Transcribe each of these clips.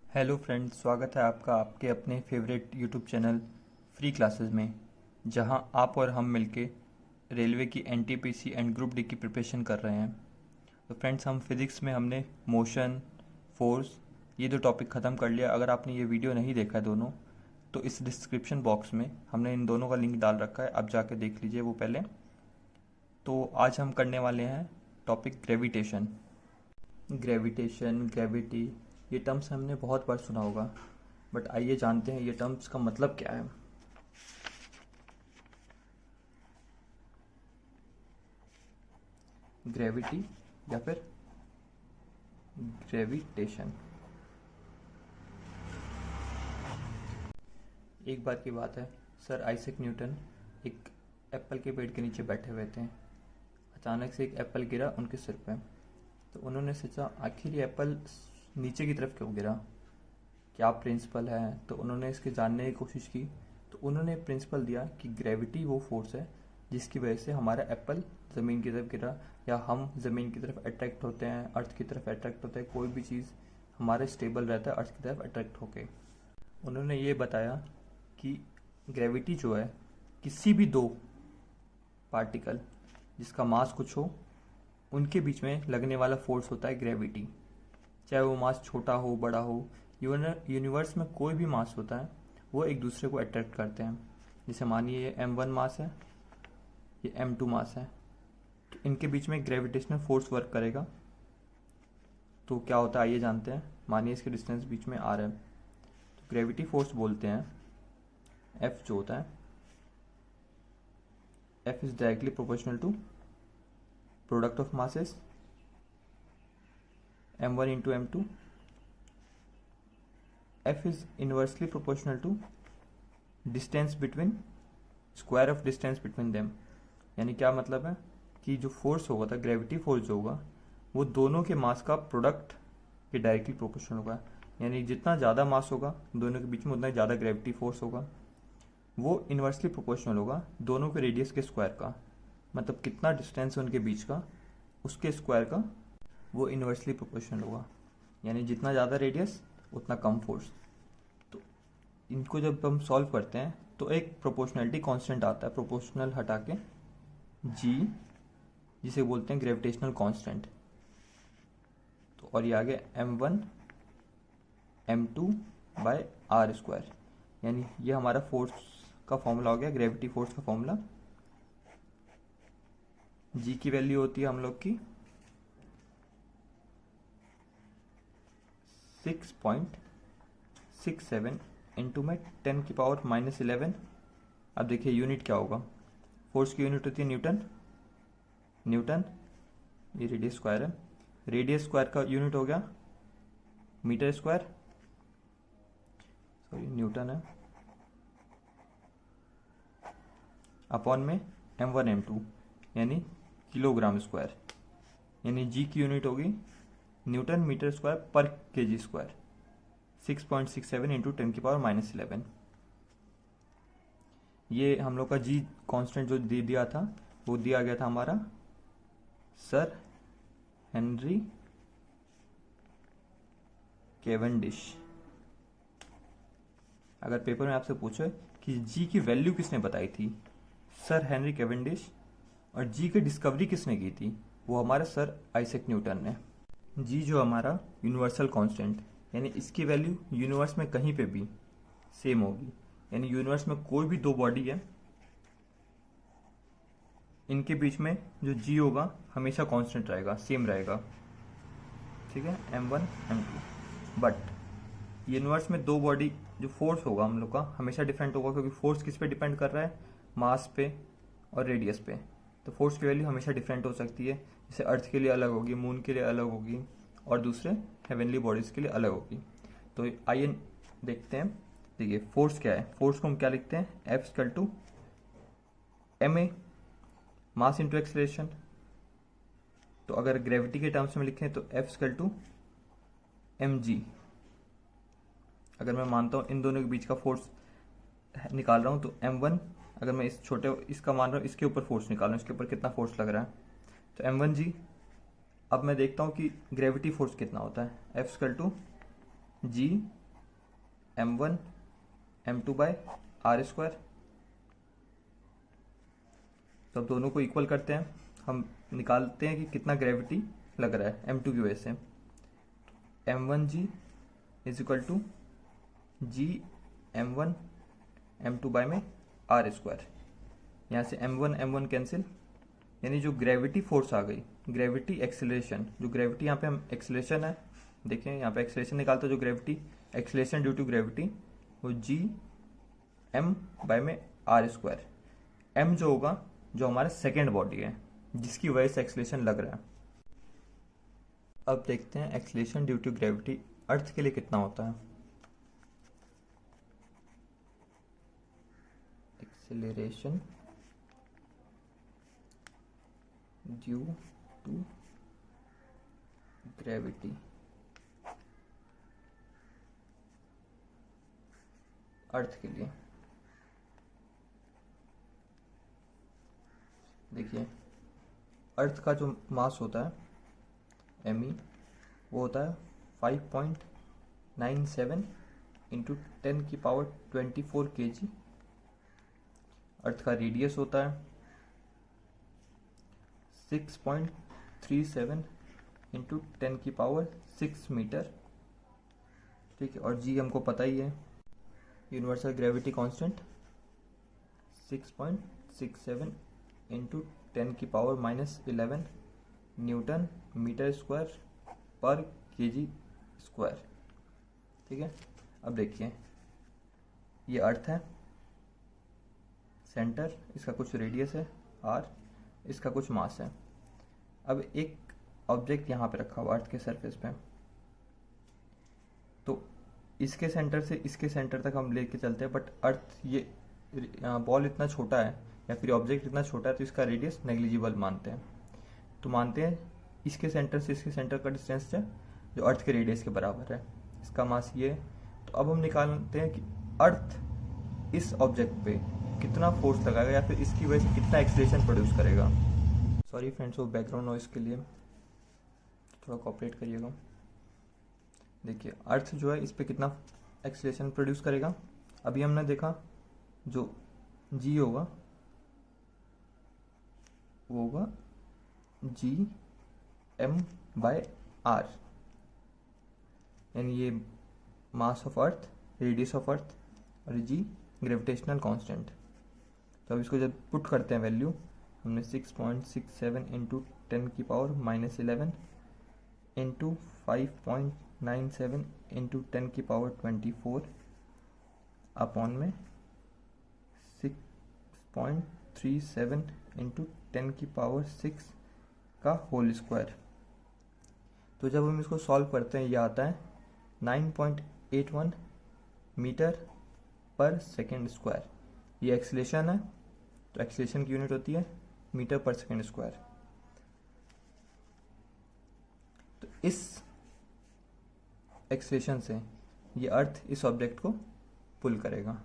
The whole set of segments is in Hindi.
हेलो फ्रेंड्स, स्वागत है आपका आपके अपने favourite YouTube channel free classes में, जहां आप और हम मिलके रेलवे की एनटीपीसी एंड ग्रुप डी की प्रिपरेशन कर रहे हैं। तो फ्रेंड्स, हम फिज़िक्स में हमने मोशन, फोर्स, ये दो टॉपिक ख़त्म कर लिया। अगर आपने ये वीडियो नहीं देखा है दोनों, तो इस डिस्क्रिप्शन बॉक्स में हमने इन दोनों का लिंक डाल रखा है, आप जाके देख लीजिए वो पहले। तो आज हम करने वाले हैं टॉपिक ग्रेविटेशन। ग्रेविटी, ये टर्म्स हमने बहुत बार सुना होगा, बट आइए जानते हैं ये टर्म्स का मतलब क्या है। ग्रेविटी या फिर ग्रेविटेशन। एक बार की बात है, सर आइजैक न्यूटन एक एप्पल के पेड़ के नीचे बैठे हुए थे। अचानक से एक एप्पल गिरा उनके सिर पे। तो उन्होंने सोचा, आखिर ये एप्पल नीचे की तरफ क्यों गिरा, क्या प्रिंसिपल है। तो उन्होंने इसके जानने की कोशिश की। तो उन्होंने प्रिंसिपल दिया कि ग्रेविटी वो फोर्स है जिसकी वजह से हमारा एप्पल ज़मीन की तरफ गिरा, या हम ज़मीन की तरफ अट्रैक्ट होते हैं, अर्थ की तरफ अट्रैक्ट होते हैं। कोई भी चीज़ हमारा स्टेबल रहता है अर्थ की तरफ अट्रैक्ट होके। उन्होंने ये बताया कि ग्रेविटी जो है, किसी भी दो पार्टिकल जिसका मास कुछ हो, उनके बीच में लगने वाला फोर्स होता है ग्रेविटी। चाहे वो मास छोटा हो बड़ा हो, यूनिवर्स में कोई भी मास होता है वो एक दूसरे को अट्रैक्ट करते हैं। जैसे मानिए ये m1 मास है, ये m2 मास है, तो इनके बीच में ग्रेविटेशनल फोर्स वर्क करेगा। तो क्या होता है आइए जानते हैं। मानिए इसके डिस्टेंस बीच में r है, तो ग्रेविटी फोर्स बोलते हैं F जो होता है, F is directly proportional to product of masses m1 into m2. F is inversely proportional to distance between square of distance between them. यानी क्या मतलब है कि जो फोर्स होगा था, ग्रेविटी फोर्स जो होगा, वो दोनों के मास का प्रोडक्ट के डायरेक्टली प्रोपोर्शनल होगा। यानी जितना ज़्यादा मास होगा दोनों के बीच में, उतना ज़्यादा ग्रेविटी फोर्स होगा। वो इन्वर्सली प्रोपोर्शनल होगा दोनों के रेडियस के स्क्वायर का। मतलब कितना डिस्टेंस है उनके बीच का, उसके स्क्वायर का वो इन्वर्सली प्रोपोर्शनल होगा। यानी जितना ज़्यादा रेडियस उतना कम फोर्स। तो इनको जब हम सॉल्व करते हैं तो एक प्रोपोर्शनलिटी कांस्टेंट आता है, प्रोपोर्शनल हटा के जी, जिसे बोलते हैं ग्रेविटेशनल कांस्टेंट। तो और ये आ गया m1 m2 by R square. यानी ये हमारा फोर्स का फॉर्मूला हो गया, ग्रेविटी फोर्स का फॉर्मूला। जी की वैल्यू होती है हम लोग की 6.67 इंटू में 10 की पावर -11। अब देखिए यूनिट क्या होगा। फोर्स की यूनिट होती है न्यूटन। ये रेडियस स्क्वायर है, रेडियस स्क्वायर का यूनिट हो गया मीटर स्क्वायर, सॉरी न्यूटन है, अपॉन में m1 m2 यानी किलोग्राम स्क्वायर। यानी जी की यूनिट होगी न्यूटन मीटर स्क्वायर पर केजी स्क्वायर। 6.67 इंटू 10 की पावर -11। ये हम लोग का जी कांस्टेंट जो दे दिया था, वो दिया गया था हमारा सर हेनरी केवेंडिश। अगर पेपर में आपसे पूछे कि जी की वैल्यू किसने बताई थी, सर हेनरी केवेंडिश। और जी की डिस्कवरी किसने की थी, वो हमारे सर आइजैक न्यूटन ने। जी जो हमारा यूनिवर्सल कांस्टेंट, यानी इसकी वैल्यू यूनिवर्स में कहीं पे भी सेम होगी। यानी यूनिवर्स में कोई भी दो बॉडी है, इनके बीच में जो जी होगा हमेशा कांस्टेंट रहेगा, सेम रहेगा। ठीक है, m1 m2। बट यूनिवर्स में दो बॉडी, जो फोर्स होगा हम लोग का हमेशा डिफरेंट होगा, क्योंकि फोर्स किस पे डिपेंड कर रहा है, मास पे और रेडियस पे। तो फोर्स की वैल्यू हमेशा डिफरेंट हो सकती है। जैसे अर्थ के लिए अलग होगी, मून के लिए अलग होगी, और दूसरे हेवनली बॉडीज के लिए अलग होगी। तो आइए देखते हैं। देखिए फोर्स क्या है। फोर्स को हम क्या लिखते हैं, F equal to ma mass into acceleration. तो अगर ग्रेविटी के टर्म्स में लिखें तो F इक्वल टू mg। अगर मैं मानता हूं इन दोनों के बीच का फोर्स निकाल रहा हूं, तो m1, अगर मैं इस छोटे इसका मान रहा हूं, इसके ऊपर फोर्स निकाल रहा हूं, इसके ऊपर कितना फोर्स लग रहा है, तो m1g। अब मैं देखता हूं कि ग्रेविटी फोर्स कितना होता है, F equal to g m1 m2 by R square. तो अब दोनों को इक्वल करते हैं, हम निकालते हैं कि कितना ग्रेविटी लग रहा है m2 की वजह से। m1g is equal to G m1 m2 by में आर स्क्वायर। यहाँ से m1 कैंसिल, यानी जो ग्रेविटी फोर्स आ गई, ग्रेविटी एक्सेलरेशन, जो ग्रेविटी यहाँ पे हम एक्सेलरेशन है, देखें यहाँ पे एक्सेलरेशन निकालते जो gravity acceleration due to gravity, वो जी एम बाय में आर स्क्वायर। एम जो होगा जो हमारा सेकेंड बॉडी है जिसकी वजह से एक्सेलरेशन लग रहा है। अब देखते हैं एक्सेलरेशन ड्यू टू ग्रेविटी अर्थ के लिए कितना होता है। एक्सेलरेशन ड्यू टू ग्रेविटी अर्थ के लिए, देखिए अर्थ का जो मास होता है एम वो होता है 5.97 इंटू 10⁻24 kg। अर्थ का रेडियस होता है 6.37 इंटू 10⁻6 मीटर, ठीक है। और जी हमको पता ही है, universal gravity constant 6.67 into 10⁻11 newton metre square पर केजी स्क्वायर, ठीक है। अब देखिए ये अर्थ है, सेंटर, इसका कुछ रेडियस है आर, इसका कुछ मास है। अब एक ऑब्जेक्ट यहाँ पे रखा हुआ अर्थ के सरफेस पे, तो इसके सेंटर से इसके सेंटर तक हम लेके चलते हैं, बट अर्थ ये बॉल इतना छोटा है या फिर ऑब्जेक्ट इतना छोटा है तो इसका रेडियस नेग्लिजिबल मानते हैं। तो मानते हैं इसके सेंटर से इसके सेंटर का डिस्टेंस है जो अर्थ के रेडियस के बराबर है, इसका मास ये है। तो अब हम निकालते हैं कि अर्थ इस ऑब्जेक्ट पे कितना फोर्स लगाएगा या फिर इसकी वजह से कितना एक्सीलरेशन प्रोड्यूस करेगा। सॉरी फ्रेंड्स, वो बैकग्राउंड नॉइस के लिए थोड़ा कोऑपरेट करिएगा। देखिए अर्थ जो है इस पे कितना एक्सीलरेशन प्रोड्यूस करेगा। अभी हमने देखा जो जी होगा वो होगा जी एम बाय आर, यानी ये mass of earth, radius of earth, और जी ग्रेविटेशनल कांस्टेंट। तो अब इसको जब पुट करते हैं वैल्यू, हमने 6.67 इंटू 10⁻11 इंटू 5.97 इंटू 10⁻24 अपॉन में 6.37 इंटू 10⁻6 का होल स्क्वायर। तो जब हम इसको सॉल्व करते हैं ये आता है 9.81 मीटर पर सेकेंड स्क्वायर। ये एक्सीलरेशन है, तो एक्सीलरेशन की यूनिट होती है मीटर पर सेकेंड स्क्वायर। तो इस एक्सीलरेशन से ये अर्थ इस ऑब्जेक्ट को पुल करेगा।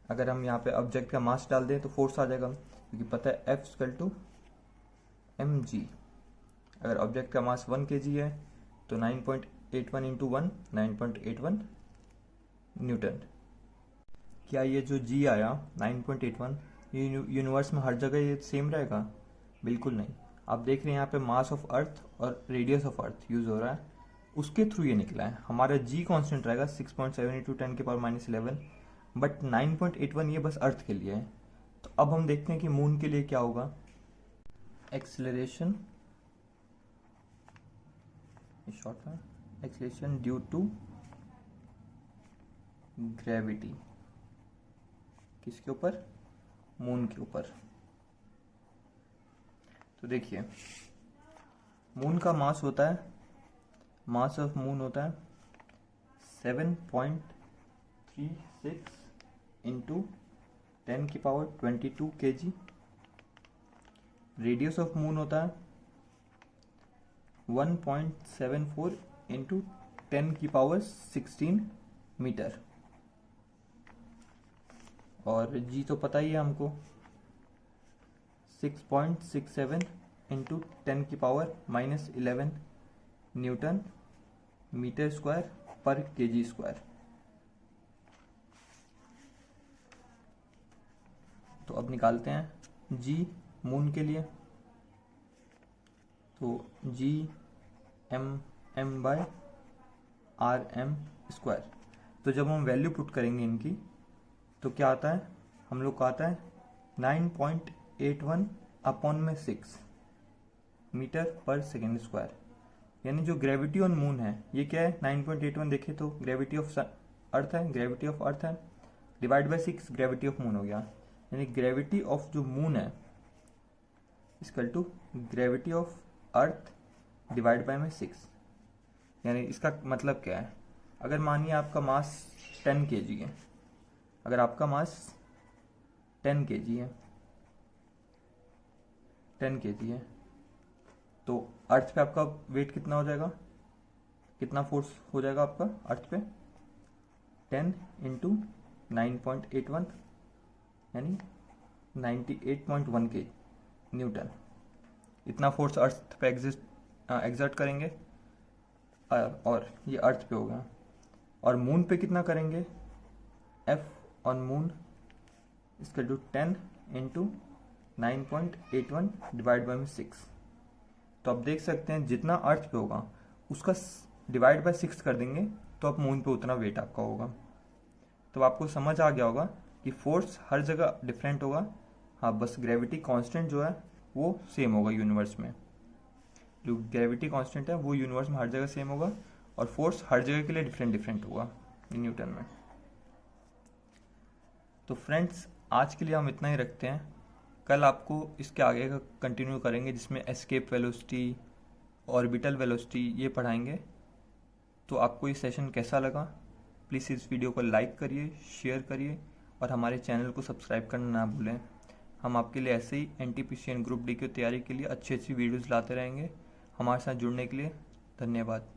अगर हम यहाँ पे ऑब्जेक्ट का मास डाल दें तो फोर्स आ जाएगा, क्योंकि पता है F = mg। अगर ऑब्जेक्ट का मास 1 kg है तो 9.81 इंटू 1 9.81 न्यूटन। क्या ये जो g आया 9.81 ये यूनिवर्स में हर जगह ये सेम रहेगा? बिल्कुल नहीं। आप देख रहे हैं यहाँ पे मास ऑफ अर्थ और रेडियस ऑफ अर्थ यूज हो रहा है, उसके थ्रू ये निकला है। हमारा जी कांस्टेंट रहेगा 6.7 इंटू 10⁻11, बट 9.81 ये बस अर्थ के लिए है। तो अब हम देखते हैं कि मून के लिए क्या होगा। एक्सेलरेशन शॉर्ट में एक्सेलरेशन ड्यू टू ग्रेविटी, किसके ऊपर? मून के ऊपर। तो देखिए मून का मास होता है, मास ऑफ मून होता है 7.36 into 10⁻22 kg। Radius of moon होता है 1.74 इंटू 10⁻16 मीटर। और जी तो पता ही है हमको 6.67 इंटू 10⁻11 न्यूटन मीटर स्क्वायर पर kg स्क्वायर। तो अब निकालते हैं g मून के लिए, तो g m by R M square. तो जब हम वैल्यू पुट करेंगे इनकी तो क्या आता है, हम लोग का आता है 9.81 अपॉन में 6 मीटर पर सेकेंड स्क्वायर। यानी जो ग्रेविटी ऑन मून है ये क्या है 9.81, देखिए तो ग्रेविटी ऑफ अर्थ है, ग्रेविटी ऑफ अर्थ है, divide by 6 gravity of moon हो गया। यानी ग्रेविटी ऑफ जो मून है equal to gravity of earth divide by में 6। यानी इसका मतलब क्या है, अगर मानिए आपका मास 10 kg है, अगर आपका मास 10 kg है, 10 kg है, तो अर्थ पे आपका वेट कितना हो जाएगा, कितना फोर्स हो जाएगा आपका अर्थ पे, 10 इंटू 9.81 यानी 98.1 के न्यूटन। इतना फोर्स अर्थ पे एग्जर्ट करेंगे और ये अर्थ पे होगा। और मून पे कितना करेंगे, एफ ऑन मून इसका टू 10 इंटू 9.81 डिवाइड बाई 6। तो आप देख सकते हैं जितना अर्थ पे होगा उसका डिवाइड बाय 6 कर देंगे तो आप मून पे उतना वेट आपका होगा। तो आपको समझ आ गया होगा कि फोर्स हर जगह डिफरेंट होगा, हाँ बस ग्रेविटी कांस्टेंट जो है वो सेम होगा यूनिवर्स में। जो ग्रेविटी कांस्टेंट है वो यूनिवर्स में हर जगह सेम होगा और फोर्स हर जगह के लिए डिफरेंट होगा न्यूटन में। तो फ्रेंड्स आज के लिए हम इतना ही रखते हैं, कल आपको इसके आगे का कंटिन्यू करेंगे जिसमें एस्केप वेलोसिटी, ऑर्बिटल वेलोसिटी ये पढ़ाएंगे। तो आपको ये सेशन कैसा लगा, प्लीज़ इस वीडियो को लाइक करिए, शेयर करिए और हमारे चैनल को सब्सक्राइब करना ना भूलें। हम आपके लिए ऐसे ही NTPC ग्रुप डी की तैयारी के लिए अच्छी वीडियोज़ लाते रहेंगे। हमारे साथ जुड़ने के लिए धन्यवाद।